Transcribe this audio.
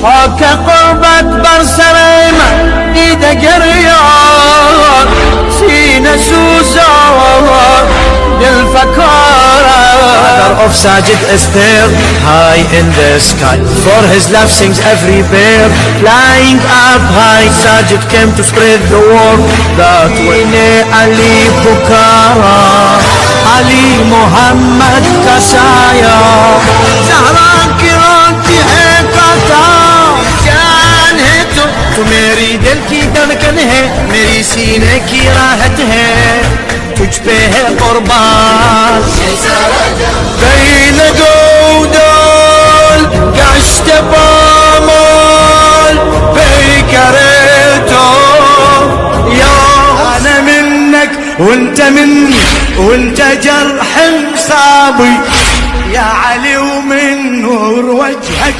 فوق قربة برسليمة ايده قريان سينا سوزان للفكارة. Father of Sajid is there high in the sky, for his love sings every bird flying up high. Sajid came to spread the word that way. Ali Bukhara, Ali Muhammad Kasaya, Zahra Kiranti hai kata jaan hai tu meri dil ki धड़कन है, मेरी सीने की राहत है, तुझ पे है कुर्बान. بين جودال قشت بامال بيكريتو يا انا منك وانت مني وانت جرح مصابي يا علي ومن نور وجهك